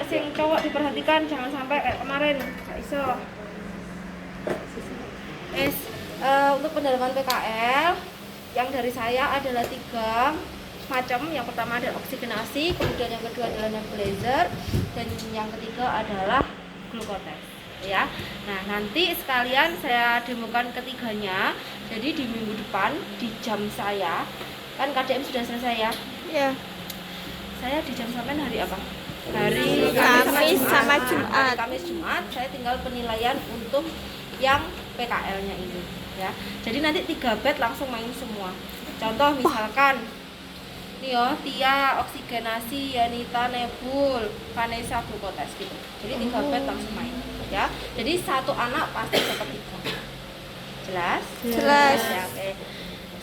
sing cowok diperhatikan, jangan sampai kayak kemarin gak iso. Untuk pendalaman PKL yang dari saya adalah 3 macam. Yang pertama adalah oksigenasi, kemudian yang kedua adalah nebulizer, dan yang ketiga adalah glukotes ya. Nah, nanti sekalian saya demokan ketiganya. Jadi di minggu depan di jam saya, kan KDM sudah selesai ya? Iya. Saya di jam sampean hari apa? Hari Kamis sama Hari Jumat. Kamis Jumat saya tinggal penilaian untuk yang PKL-nya ini ya. Jadi nanti 3 bed langsung main semua. Contoh misalkan nih yo, Tia oksigenasi, Yanita nebul, Vanessa glukotes gitu. Jadi 3 bed langsung main ya. Jadi satu anak pasti dapat 3. Jelas? Jelas. Ya, oke.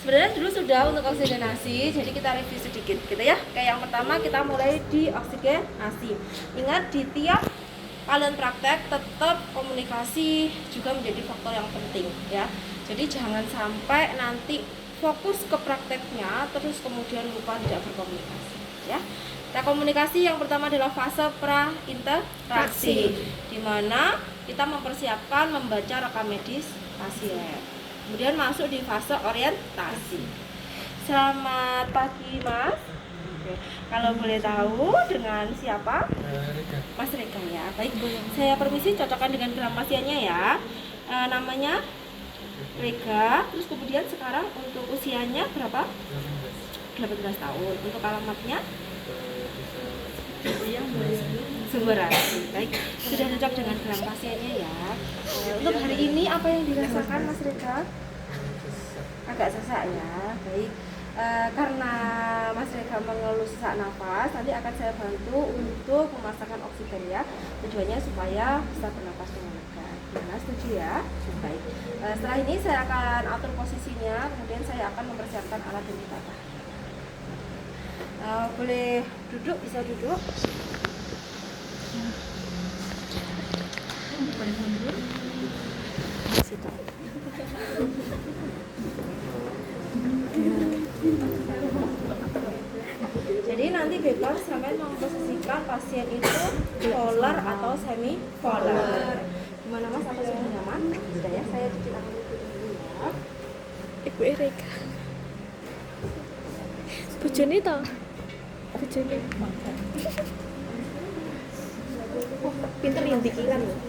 Sebenarnya dulu sudah untuk oksigenasi, jadi kita review sedikit gitu ya. Kayak yang pertama kita mulai di oksigenasi. Ingat di tiap kalian praktek tetap komunikasi juga menjadi faktor yang penting ya. Jadi jangan sampai nanti fokus ke prakteknya terus kemudian lupa tidak berkomunikasi ya. Nah, komunikasi yang pertama adalah fase pra-interaksi, di mana kita mempersiapkan membaca rekam medis pasien. Kemudian masuk di fase orientasi. Selamat pagi Mas. Oke. Kalau boleh tahu dengan siapa? Mas Rega ya. Baik, saya permisi cocokkan dengan geram pasiennya ya. Namanya Rega. Terus kemudian sekarang untuk usianya berapa? 18 tahun. Untuk alamatnya? Sumberasi. Baik, sudah cocok dengan geram pasiennya ya. Untuk hari ini apa yang dirasakan Mas Rega? Agak sesak ya. Baik. Karena Mas Rega mengeluh sesak nafas, nanti akan saya bantu untuk memasangkan oksigen ya. Tujuannya supaya bisa bernapas dengan lega. Gimana, setuju ya? Baik. Setelah ini saya akan atur posisinya, kemudian saya akan mempersiapkan alat dan ditata. Boleh duduk, bisa duduk. Boleh mundur. Jadi nanti bebas sampai memposisikan pasien itu polar atau semi polar. Gimana Mas, apa sudah nyaman? Sudah ya, saya cuci tangan dulu ya. Ibu Erika. Bojone to? Bojone. Pinter yang dikilan loh.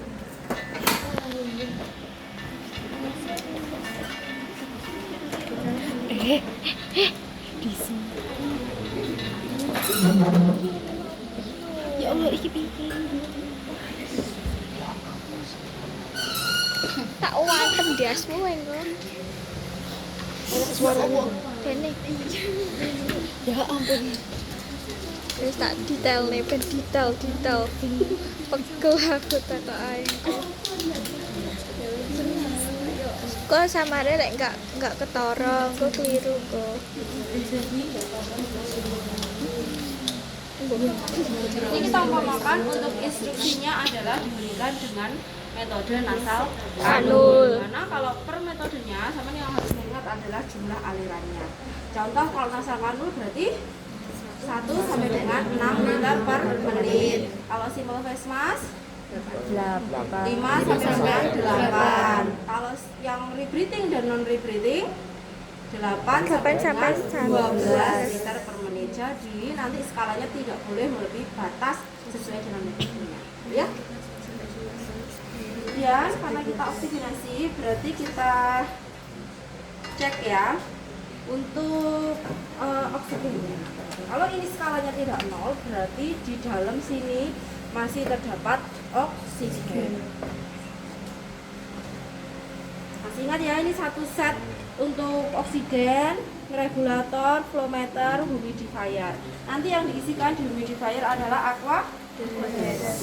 Di sini. Ya Allah, iki piye? Tak wantem diasmu engko. Kene. Ya ampun. Wis tak detail nih, detail. Pegel aku tak ae. Kok samare lek enggak ketara, kok keliru kok. Ini kita umpamakan untuk instruksinya adalah diberikan dengan metode nasal Kanul. Karena kalau per metodenya sama yang harus diingat adalah jumlah alirannya. Contoh kalau nasal kanul berarti 1 sampai dengan 6 liter per menit. Kalau simple face mask 5 sampai dengan 8. Kalau yang rebreathing dan non rebreathing 8 sampai dengan 12 liter per menit. Jadi nanti skalanya tidak boleh melebihi batas sesuai dengan metodenya. Ya. Kemudian karena kita oksigenasi berarti kita cek ya untuk oksigennya. Kalau ini skalanya tidak 0 berarti di dalam sini masih terdapat oksigen. Masih ingat ya, ini satu set untuk oksigen, regulator, flow meter, humidifier. Nanti yang diisikan di humidifier adalah aqua dehumidifier.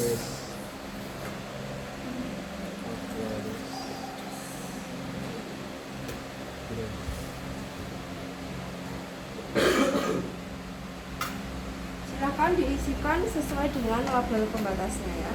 Silahkan diisikan sesuai dengan label pembatasnya ya.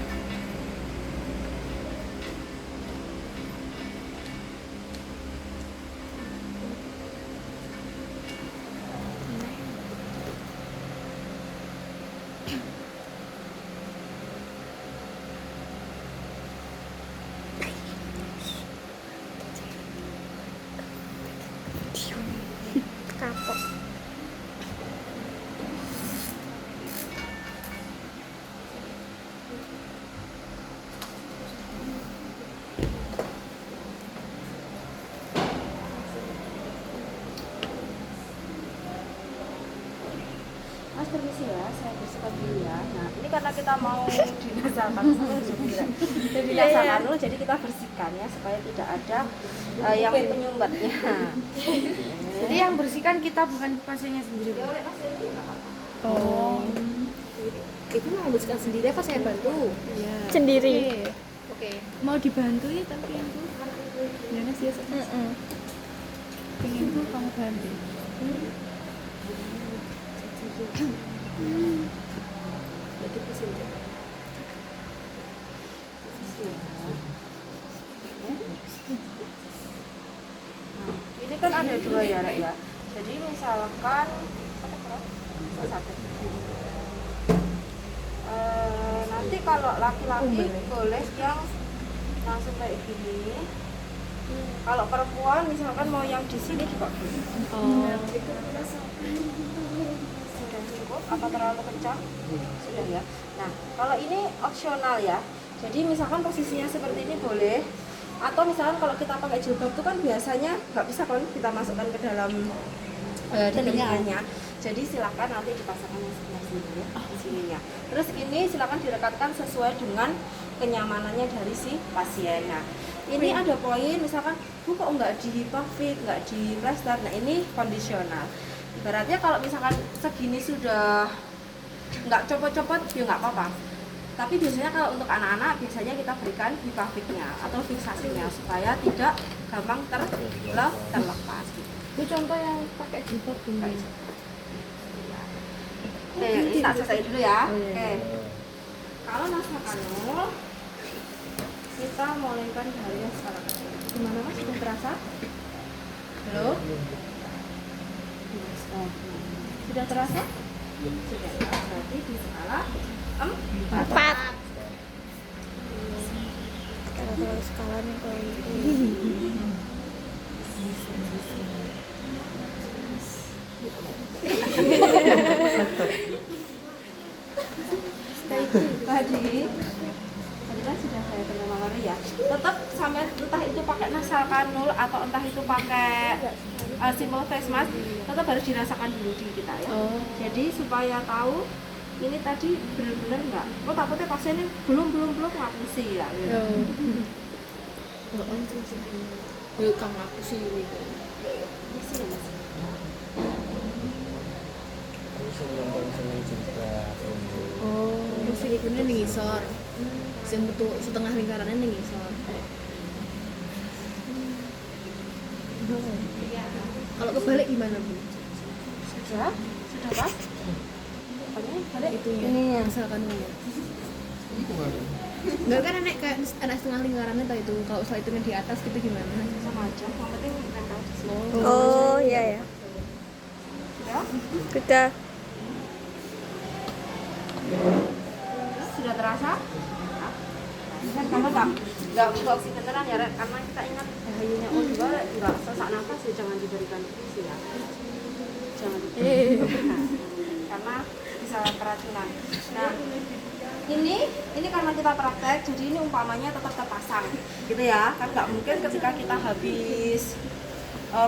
permisi ya, saya bersihkan dulu ya. Nah, ini karena kita mau dinasakan dulu, jadi kita bersihkan ya supaya tidak ada yang penyumbatnya. Jadi yang bersihkan kita bukan pasiennya sendiri. Ya oleh pasien ini nggak apa-apa. Oh. Itu mau bersihkan sendiri apa saya bantu? Iya. Sendiri. Oke. Mau dibantu ya tapi yang tuh gimana sih? Pengen tuh kamu bantu. Jadi pasien. Ini kan ada dua ya, Rek ya. Jadi misalkan satu. Nanti kalau laki-laki boleh yang langsung kayak gini. Kalau perempuan misalkan mau yang di sini juga boleh. Sudah cukup? Apa terlalu kencang? Sudah ya. Nah, kalau ini opsional ya. Jadi misalkan posisinya seperti ini boleh. Atau misalkan kalau kita pakai jilbab itu kan biasanya nggak bisa kan kita masukkan ke dalam telinganya. Jadi silakan nanti dipasangkan yang sebelah sini ya, di sininya. Terus ini silakan direkatkan sesuai dengan kenyamanannya dari si pasien. Nah, ini ada poin misalkan, Bu kok nggak di pavik, nggak di plester. Nah, ini kondisional. Ibaratnya kalau misalkan segini sudah nggak copot-copot, ya nggak apa-apa. Tapi biasanya kalau untuk anak-anak biasanya kita berikan hipaviknya atau fiksasinya supaya tidak gampang terlepas. Itu contoh yang pakai jilbab ini. Oke, ini tak selesai dulu ya. Oke. Kalau naskah kanul kita mulaikan dari yang sekarang. Gimana Mas? Sudah terasa? Belum? Sudah terasa? Sudah. Berarti di skala 4. Kalau skalanya kalau itu. Tadi kan sudah saya terima ya. Tetap sampai entah itu pakai nasal kanul atau entah itu pakai simple face mask, tetap harus dirasakan dulu di kita ya. Jadi supaya tahu ini tadi benar-benar enggak. Kok takutnya pasiennya belum ngapusi ya. Kamu aku sih ini. Isi ya Mas. Terus silikonnya ning ngisor. Sing metu setengah lingkarannya ning ngisor. Kalau kebalik gimana, Bu? Sudah Mas? Pokoknya balik Itunya. ini ya. Misalkan ya. Enggak kan kayak anak setengah lingkarannya tadi itu. Kalau soal itu di atas gitu gimana? Sama aja. Yang penting nempel di sini. Oh, iya ya. Sudah? Sudah. Sudah terasa? Kan kamu nggak buka oksigen beneran ya, Rek? Karena kita ingat bahayanya O2 nggak sesak nafas ya, jangan diberikan infusi ya. Jangan diberikan. Karena bisa keracunan. Nah, ini karena kita praktek, jadi ini umpamanya tetap terpasang, gitu ya. Kan nggak mungkin ketika kita habis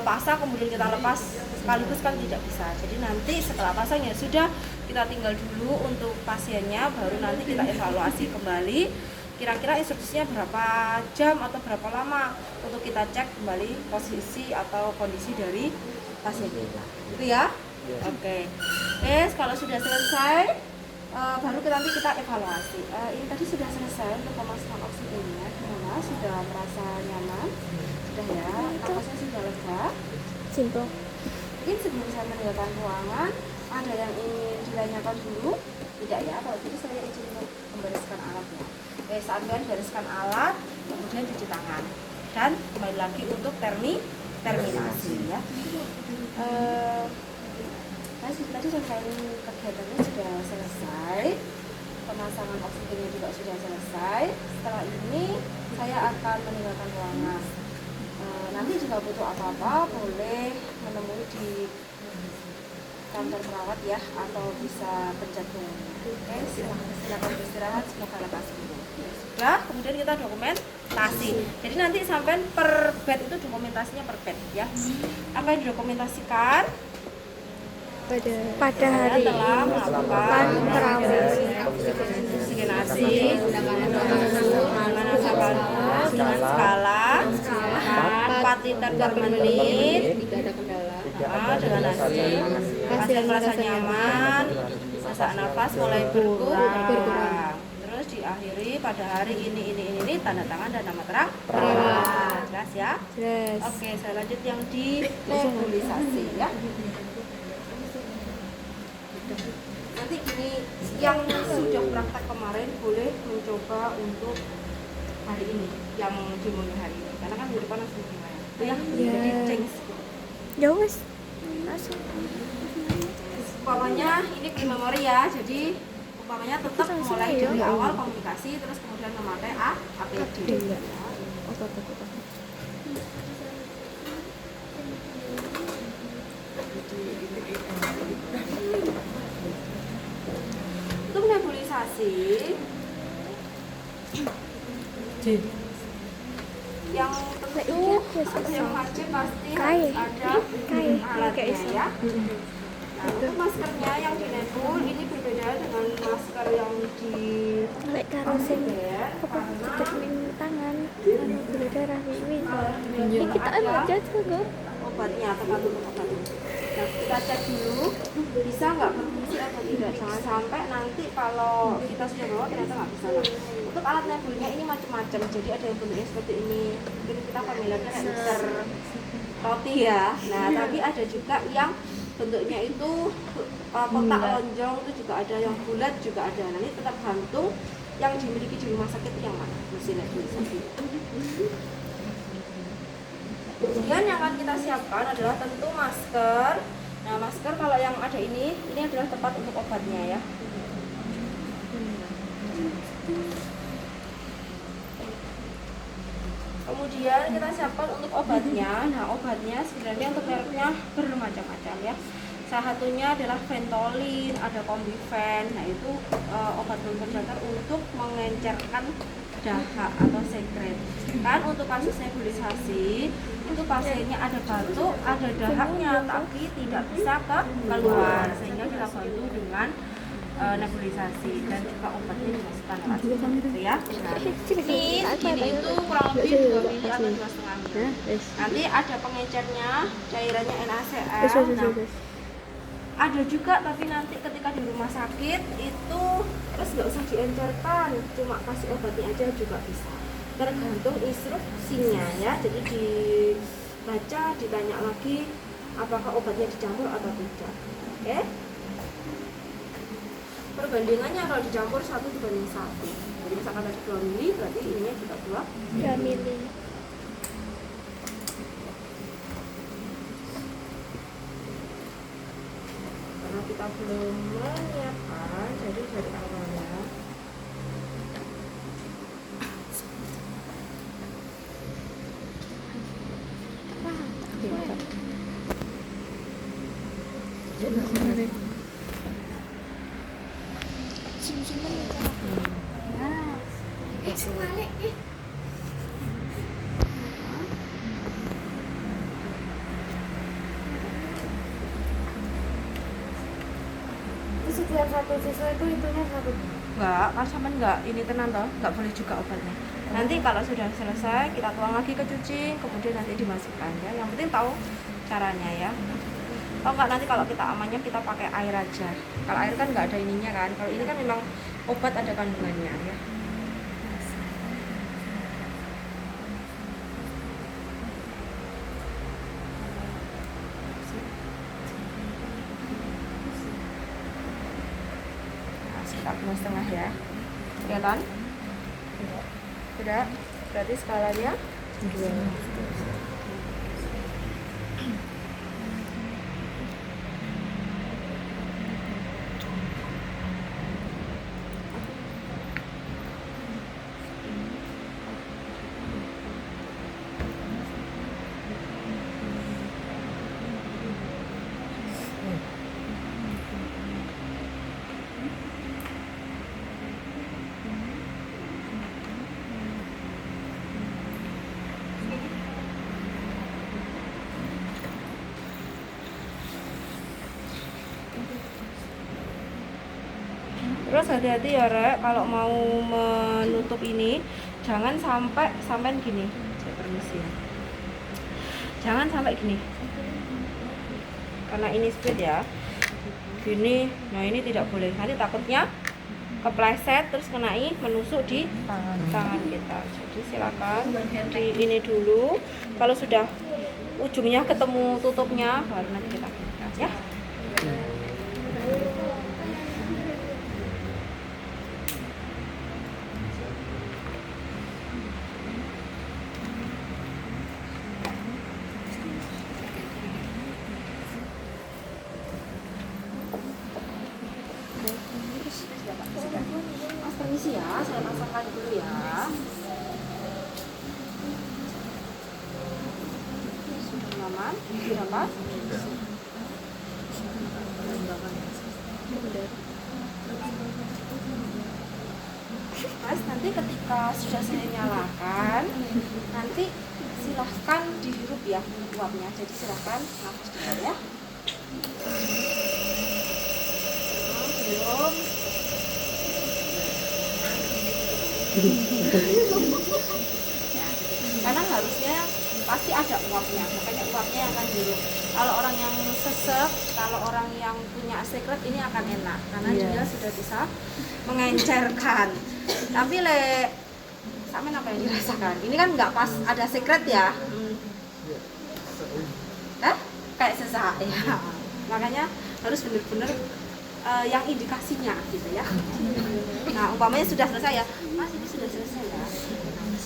pasang kemudian kita lepas sekaligus, kan tidak bisa. Jadi nanti setelah pasang ya sudah, kita tinggal dulu untuk pasiennya, baru nanti kita evaluasi kembali kira-kira instruksinya berapa jam atau berapa lama untuk kita cek kembali posisi atau kondisi dari pasien kita, gitu ya. Oke. Kalau sudah selesai baru nanti kita evaluasi. Ini tadi sudah selesai untuk pemasangan oksigennya, gimana? Sudah merasa nyaman? Sudah ya? Napasnya sudah lega? Simple. Mungkin sebelum saya meninggalkan ruangan, ada yang ingin ditanyakan dulu? Tidak ya? Kalau gitu saya izin untuk membereskan alatnya. Saat kalian bereskan alat, kemudian cuci tangan dan kembali lagi untuk terminasi ya. Tadi rangkaian kegiatannya sudah selesai, pemasangan oksigennya juga sudah selesai. Setelah ini saya akan meninggalkan ruangan. Nanti jika butuh apa-apa boleh menemui di kantor perawat ya, atau bisa pencet Oke, silakan beristirahat, semoga lekas sembuh. Sudah, kemudian kita dokumentasi. Jadi nanti sampai per bed itu dokumentasinya per bed ya. Apa yang didokumentasikan? pada Saya hari telah melakukan perawatan oksigenasi dengan nasabah dengan skala 4 liter per menit. Tidak ada kendala. Dengan pasien merasa nyaman, sesak nafas mulai berkurang. Terus diakhiri pada hari ini tanda tangan dan nama terang. Jelas ya? Jelas. Oke, saya lanjut yang di nebulisasi ya. Nanti gini, yang sudah praktek kemarin boleh mencoba untuk hari ini, yang demonya hari ini, karena kan minggu depan langsung gimana? Ya, jadi change. Ya wes. Masuk. Umpamanya ini di memori ya, jadi umpamanya tetap mulai dari awal komunikasi, terus kemudian memakai APD. Untuk nebulisasi yang tentu yang wajib pasti harus ada alatnya ya. Nah, untuk maskernya yang di nebul ini berbeda dengan masker yang di Lek karo sing bed, apa karena deket ning tangan anu gula darah wiwi. Iki kita aja kok. obatnya tempat untuk obatnya. Nah, kita cek dulu bisa nggak berfungsi atau tidak. Jangan sampai nanti kalau kita sudah bawa ternyata nggak bisa. Nah, untuk alat nebulnya ini macam-macam. Jadi ada yang bentuknya seperti ini. Mungkin kita familiarnya kayak mixer roti ya. Nah, tapi ada juga yang bentuknya itu kotak lonjong, itu juga ada yang bulat juga ada. Nah, ini tetap gantung yang dimiliki di rumah sakit itu yang mana mesin nebulisasi. Kemudian yang akan kita siapkan adalah tentu masker. Nah, masker kalau yang ada ini adalah tempat untuk obatnya ya. Kemudian kita siapkan untuk obatnya. Nah, obatnya sebenarnya untuk mereknya bermacam-macam ya. Salah satunya adalah Ventolin, ada Combifen. Nah, itu obat bronchodilator untuk mengencerkan dahak atau sekret. Kan untuk kasus nebulisasi itu pasiennya ada batuk, ada dahaknya, tapi tidak bisa keluar, sehingga kita bantu dengan nebulisasi dan juga obatnya dimasukkan lewat gitu ya. Nah, ini itu kurang lebih 2 mili atau 2,5 mili. Nanti ada pengecernya, cairannya NaCl. Nah, ada juga tapi nanti ketika di rumah sakit itu terus nggak usah diencerkan, cuma kasih obatnya aja juga bisa. Tergantung instruksinya ya. Jadi dibaca, ditanya lagi apakah obatnya dicampur atau tidak. Oke? Perbandingannya kalau dicampur 1:1. Jadi misalkan tadi 2 mili, berarti ininya juga 2 mili. karena kita belum menyiapkan, jadi dari awalnya Setiap satu siswa itu hitungnya satu. enggak, kan sama enggak, ini tenang toh, enggak boleh juga obatnya. Nanti kalau sudah selesai, kita tuang lagi ke cuci, kemudian nanti dimasukkan ya. Yang penting tahu caranya ya. Kalau enggak nanti kalau kita amannya kita pakai air aja. Kalau air kan enggak ada ininya kan. Kalau ini kan memang obat ada kandungannya ya. Sekitar 2,5 ya. Kelihatan? Sudah? Berarti skalanya 2. Terus hati-hati ya Rek, kalau mau menutup ini jangan sampai gini. Saya permisi ya. Jangan sampai gini. Karena ini speed ya. Gini, nah ini tidak boleh. Nanti takutnya kepleset terus kenai menusuk di tangan kita. Jadi silakan di ini dulu. Kalau sudah ujungnya ketemu tutupnya baru nanti kita buka ya. Mas permisi ya, saya pasangkan dulu ya. Sudah nyaman? Sudah pas? Mas, nanti ketika sudah saya nyalakan, nanti silahkan dihirup ya uapnya. Jadi silahkan nafas dulu ya. Belum. Karena harusnya pasti ada uapnya, makanya uapnya yang akan dihirup. Kalau orang yang sesek, kalau orang yang punya secret ini akan enak karena dia sudah bisa mengencerkan. Tapi sampean apa yang dirasakan? Ini kan nggak pas ada secret ya. Kayak sesak ya. Makanya harus benar-benar yang indikasinya gitu ya. Nah, umpamanya sudah selesai ya. Mas, ini sudah selesai ya.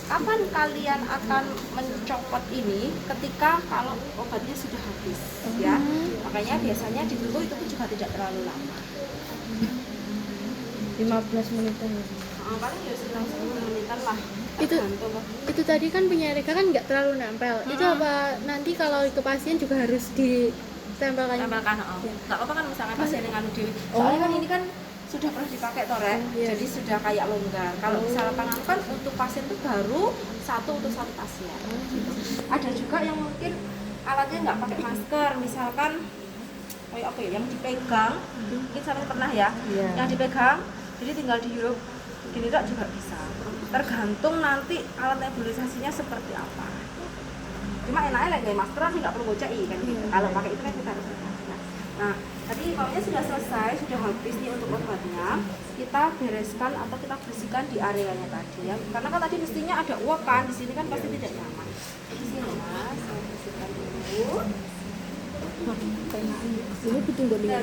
Kapan kalian akan mencopot ini? Ketika kalau obatnya sudah habis ya. Makanya biasanya ditunggu itu pun juga tidak terlalu lama. 15 menitan. Paling ya sekitar 10 menitan lah. Itu tadi kan punya Reka kan nggak terlalu nempel. Itu apa nanti kalau ke pasien juga harus ditempelkan? Tempelkan, nggak apa-apa kan misalnya pasien yang anu dewi. Soalnya kan ini kan sudah pernah dipakai Torek, jadi sudah kayak longgar. Kalau misalkan kan untuk pasien itu baru satu pasien. Ada juga yang mungkin alatnya nggak pakai masker, misalkan kayak apa ya, yang dipegang, mungkin sampai pernah ya, yang dipegang, jadi tinggal dihirup, gini tak juga bisa. Tergantung nanti alat nebulisasinya seperti apa. Cuma enaknya kayak masker sih nggak perlu gocek kan gitu. Kalau pakai itu kan kita harus pakai. Nah, tadi kalau sudah selesai, sudah habis nih untuk obatnya, kita bereskan atau kita bersihkan di areanya tadi ya. Karena kan tadi mestinya ada uap kan, di sini kan pasti tidak nyaman. Di sini Mas, saya bersihkan dulu.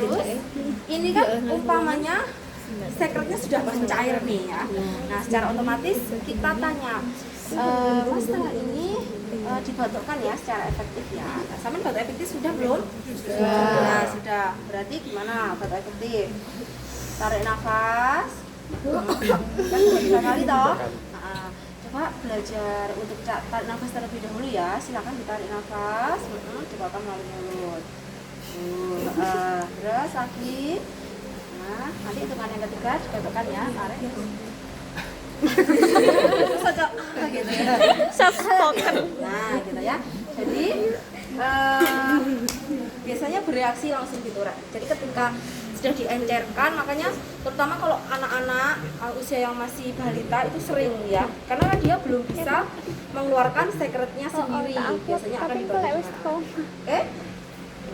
Terus ini kan umpamanya secretnya sudah mencair nih ya. Nah, secara otomatis kita tanya, Mas tengah ini dibatukkan ya secara efektif ya. Nah, sampean batuk efektif sudah belum? Sudah. Sudah. Berarti gimana batuk efektif? Tarik nafas. Kan sudah 3 kali toh. Nah, coba belajar untuk tarik nafas terlebih dahulu ya. Silakan ditarik nafas, dikeluarkan melalui mulut. Terus lagi. Nah, nanti hitungan yang ketiga dibatukkan ya. Tarik. Terus aja gitu ya. Nah, gitu ya. Jadi biasanya bereaksi langsung gitu, Rek. Jadi ketika sudah diencerkan, makanya terutama kalau anak-anak usia yang masih balita itu sering ya, karena dia belum bisa mengeluarkan secretnya sendiri. Biasanya akan dibantu.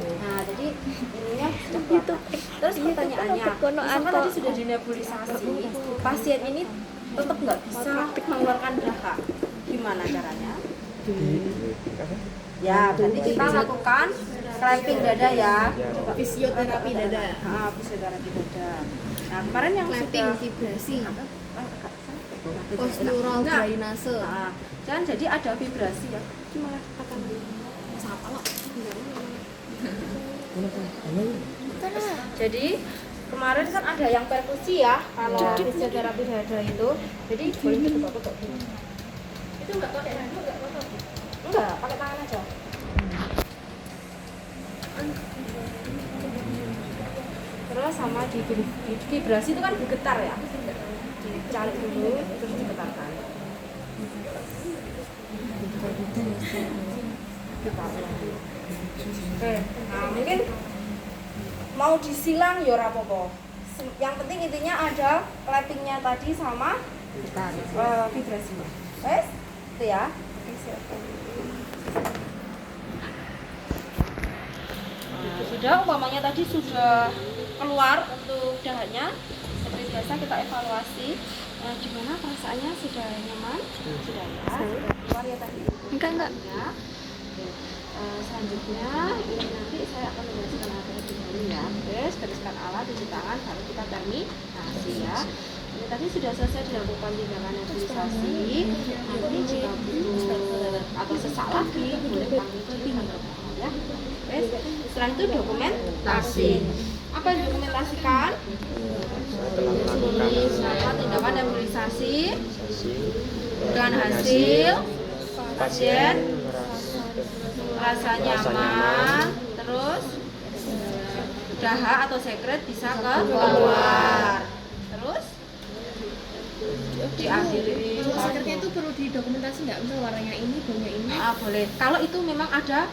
Nah, jadi ininya sudah keluar. Terus pertanyaannya, misalkan tadi sudah dinebulisasi, pasien ini tetap nggak bisa mengeluarkan dahak, gimana caranya? Ya, berarti kita lakukan clamping dada ya. Fisioterapi dada. Fisioterapi dada. Nah, kemarin yang Clamping sudah vibrasi. Postural drainase. Dan jadi ada vibrasi ya. Gimana kata siapa lo? Jadi kemarin kan ada yang perkusi ya, kalau fisioterapi dada itu. Jadi boleh ketok-ketok dulu. Itu enggak pakai handuk, enggak apa-apa. Enggak, pakai tangan aja. Terus sama di vibrasi itu kan bergetar ya. Dicalik dulu terus digetarkan. Oke, nah mungkin mau disilang ya ora apa-apa. yang penting intinya ada clappingnya tadi sama vibrasinya. Wes, itu ya. Oke, silakan. Nah, sudah umpamanya tadi sudah keluar untuk dahannya. Seperti biasa kita evaluasi. Nah, gimana perasaannya, sudah nyaman? Sudah ya. Sudah keluar ya tadi. Enggak. Ya. Selanjutnya ini nanti saya akan membereskan alat terlebih dahulu ya. Bereskan alat, cuci tangan, baru kita terminasi ya. Ini tadi sudah selesai dilakukan tindakan nebulisasi. Nanti jika butuh atau sesak lagi boleh panggil di kantor ya. Setelah itu dokumentasi. Apa yang dokumentasikan? Selama tindakan nebulisasi dengan hasil pasien rasa nyaman, terus dahak atau sekret bisa keluar, terus diakhiri. Sekretnya itu perlu didokumentasi nggak? Misal warnanya ini, baunya ini. Boleh. Kalau itu memang ada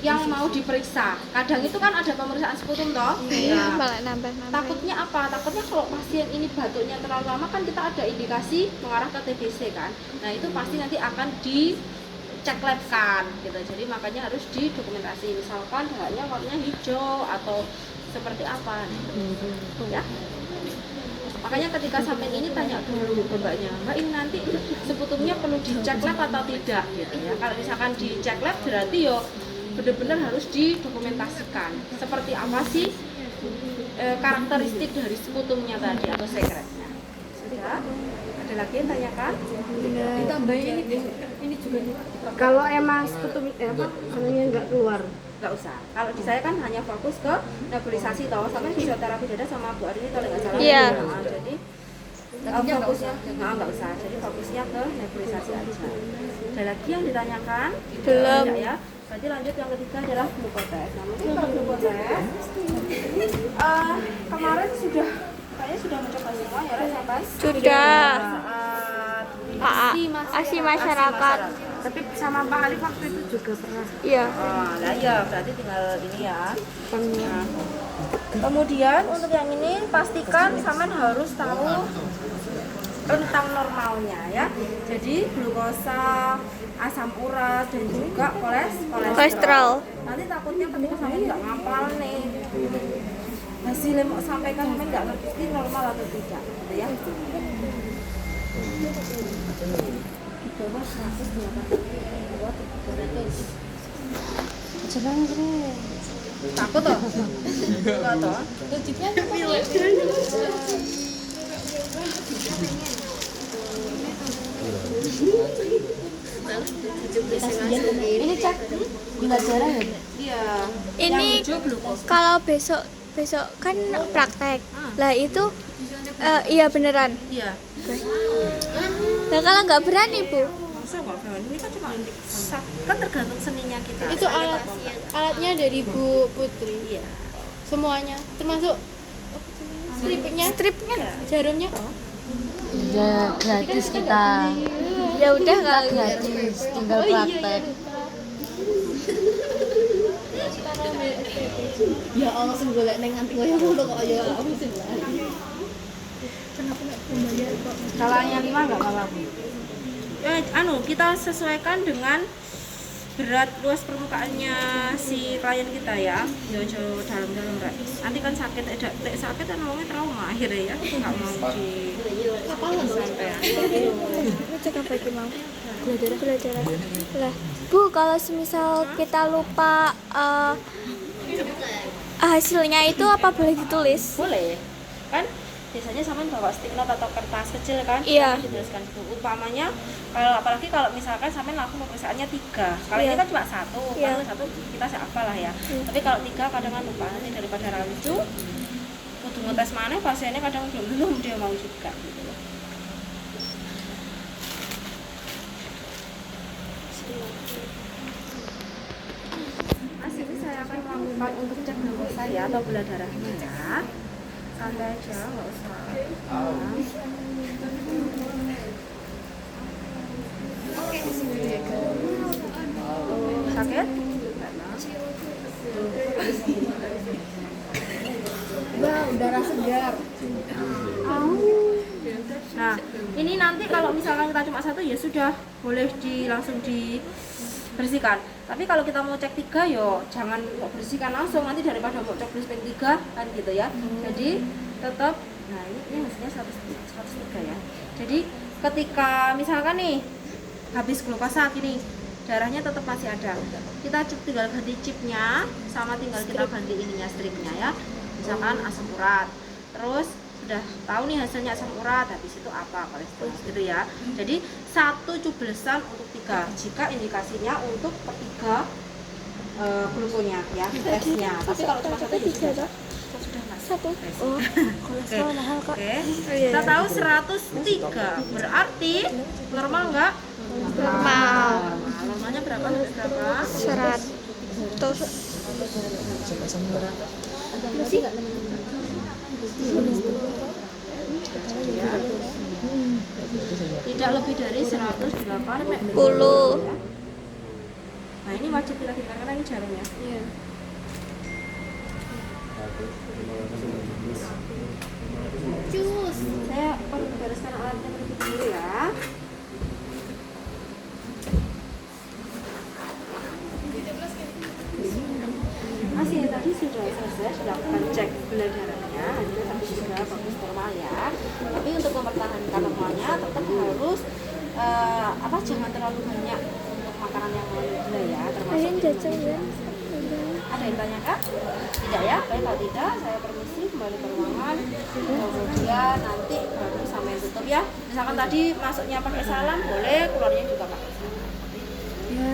yang mau diperiksa, kadang itu kan ada pemeriksaan sputum toh. Nah, Malah nambah. takutnya apa? Takutnya kalau pasien ini batuknya terlalu lama kan kita ada indikasi mengarah ke TBC kan. Nah itu pasti nanti akan dicek lab kan gitu. Jadi makanya harus didokumentasi. Misalkan dahaknya warnanya hijau atau seperti apa gitu. Ya. Makanya ketika sampai ini tanya dulu ke mbaknya, mbak ini nanti sputumnya perlu dicek lab atau tidak gitu ya. Kalau misalkan dicek lab berarti yo benar-benar harus didokumentasikan seperti apa sih karakteristik dari sputumnya tadi atau sekretnya. Sudah? Ada lagi yang tanyakan? Ditambahin ini juga nih. Kalau emang sputum sebenarnya nggak keluar. Nggak usah. Kalau di saya kan hanya fokus ke nebulisasi toh, sama fisioterapi dada sama Bu Arini kalau nggak salah. Iya. Jadi fokusnya nggak usah. Jadi fokusnya ke nebulisasi aja. Ada lagi yang ditanyakan? Belum. Tidak ya. Berarti lanjut yang ketiga adalah glukotes. Nah mungkin kalau glukotes kemarin kayaknya sudah mencoba semua ya Res, sampai Sudah. saat ASI masyarakat. Tapi sama Pak Alif waktu itu juga pernah. Iya. Nah ya berarti tinggal ini ya. Nah, kemudian untuk yang ini pastikan sampean harus tahu rentang normalnya ya. Jadi glukosa, asam urat dan juga kolesterol. Nanti takutnya ketika sampean nggak ngapal nih, hasilnya mau sampaikan sampean nggak ngerti normal atau tidak, gitu ya. Di bawah 180. Takut toh? Enggak toh? Ini cek gula darah ya? Iya. Ini Yang hijau glukosa. kalau besok kan praktek. Lah itu iya beneran. Iya. Nah kalau nggak berani Bu, Masa nggak berani? Ini kan cuma kan tergantung seninya kita. Itu alatnya dari Bu Putri. Iya. Semuanya, termasuk stripnya, jarumnya. Ya gratis kita. ya udah kali. Gratis, tinggal praktek. Ya Allah sing golek ning anting koyo ngono kok ya aku sing Kalau hanya 5 nggak apa-apa. Kita sesuaikan dengan berat luas permukaannya si klien kita ya. Jauh-jauh dalam-dalam Rek. Nanti kan sakit kan ngomongnya trauma akhirnya ya. Nggak mau di sampai. Cek apa lagi mau? Gula darah. Lah, Bu, kalau semisal kita lupa hasilnya itu apa boleh ditulis? Boleh kan biasanya sampean bawa stick note atau kertas kecil kan. Iya. Dijelaskan Bu umpamanya apalagi kalau misalkan sampean langsung pemeriksaannya 3 kalau ini kan cuma 1 Iya. kalau 1 kita siapa lah ya. Tapi kalau 3 kadang kan lupa nanti daripada rancu kudu ngetes mana pasiennya kadang belum dia mau juga gitu loh. Mas ini saya akan melakukan untuk cek glukosa ya atau gula darahnya ya. Santai aja, nggak usah. Sakit? Bang, darah segar. Ini nanti kalau misalkan kita cuma satu ya sudah boleh langsung dibersihkan. Tapi kalau kita mau cek 3 yo jangan kok bersihkan langsung, nanti daripada mau cek 3 kan gitu ya. Jadi tetap, nah ini hasilnya 103 ya. Jadi ketika misalkan nih habis glukosa gini, darahnya tetap masih ada, kita tinggal ganti chipnya sama tinggal kita ganti ininya, stripnya ya. Misalkan asam urat, terus sudah tahu nih hasilnya asam urat, habis itu apa kolesterol gitu ya. Jadi 1 cublesan untuk 3 jika indikasinya untuk ketiga glukonya ya, tesnya. Tapi kalau cuma satu ya sudah mas. Satu. Oh, kolesterol mahal kok. Oke, kita tahu 103 berarti normal nggak? Normal. Normalnya berapa? 100. Tidak lebih dari 108 10. Nah ini wajib kita hitung karena ini jarumnya. Cus. Saya bereskan alatnya terlebih dahulu ya. Masih tadi sudah selesai, sudah lakukan cek gula darahnya, hasilnya tadi sudah bagus normal ya. Tapi untuk mempertahankan normalnya tetap harus jangan terlalu banyak untuk makanan yang mengandung gula ya, termasuk Kalian jajan ya? Ada yang tanya kak? Tidak ya? Baik, kalau tidak saya permisi kembali ke ruangan. Kemudian nanti baru sampai tutup ya. Misalkan tadi masuknya pakai salam boleh, keluarnya juga pakai salam. Ya.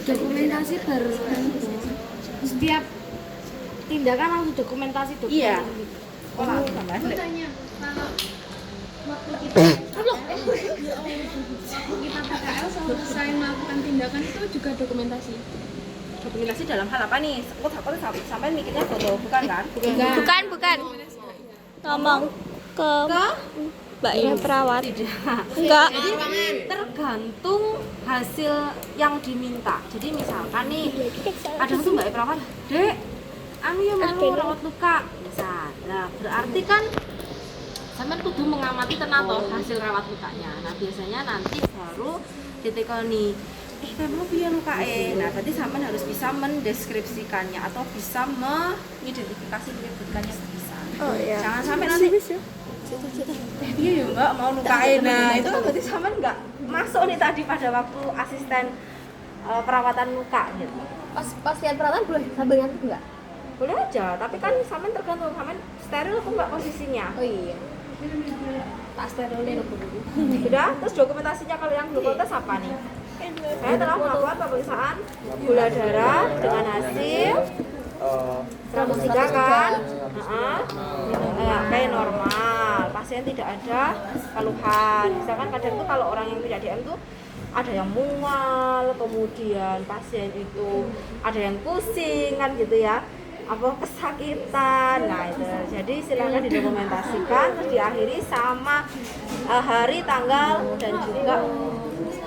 Dokumentasi baru setiap tindakan harus dokumentasi dok. Iya. Kalau tambahan deh. Tanya, kalau waktu kita kita PKL selesai melakukan tindakan itu juga dokumentasi. Dokumentasi dalam hal apa nih? Aku sampai mikirnya foto, bukan kan? Bukan. Ngomong ke mbaknya perawat. Tidak. Enggak. Jadi tergantung hasil yang diminta. Jadi misalkan nih ada tuh mbak perawat, dek, anu ya mau rawat luka, misal. Nah berarti kan sampean kudu mengamati tenan toh hasil rawat lukanya. Nah biasanya nanti baru ditekoni, kamu piye lukae. Nah berarti sampean harus bisa mendeskripsikannya atau bisa mengidentifikasi menyebutkannya bisa. Oh iya. Jangan sampai nanti iya ya mbak mau lukain. Nah itu kan berarti sampean nggak masuk nih tadi pada waktu asisten perawatan luka gitu. Pas lihat perawatan boleh sambil ngantuk nggak? Boleh aja, tapi kan sampean tergantung sampean steril apa enggak posisinya. Oh iya. Tak sterilin dulu. Sudah, terus dokumentasinya kalau yang glukotes apa nih? Saya telah melakukan pemeriksaan gula darah dengan hasil 103 kan? Kayak normal, pasien tidak ada keluhan. Misalkan kadang tuh kalau orang yang tidak DM tuh ada yang mual, kemudian pasien itu ada yang pusing kan gitu ya, apa kesakitan. Nah itu jadi silakan didokumentasikan, terus diakhiri sama hari, tanggal, dan juga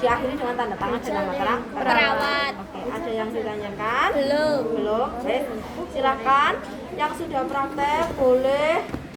diakhiri dengan tanda tangan dan nama terang Perawat. Oke, ada yang ditanyakan? Belum. Baik, silakan yang sudah praktek boleh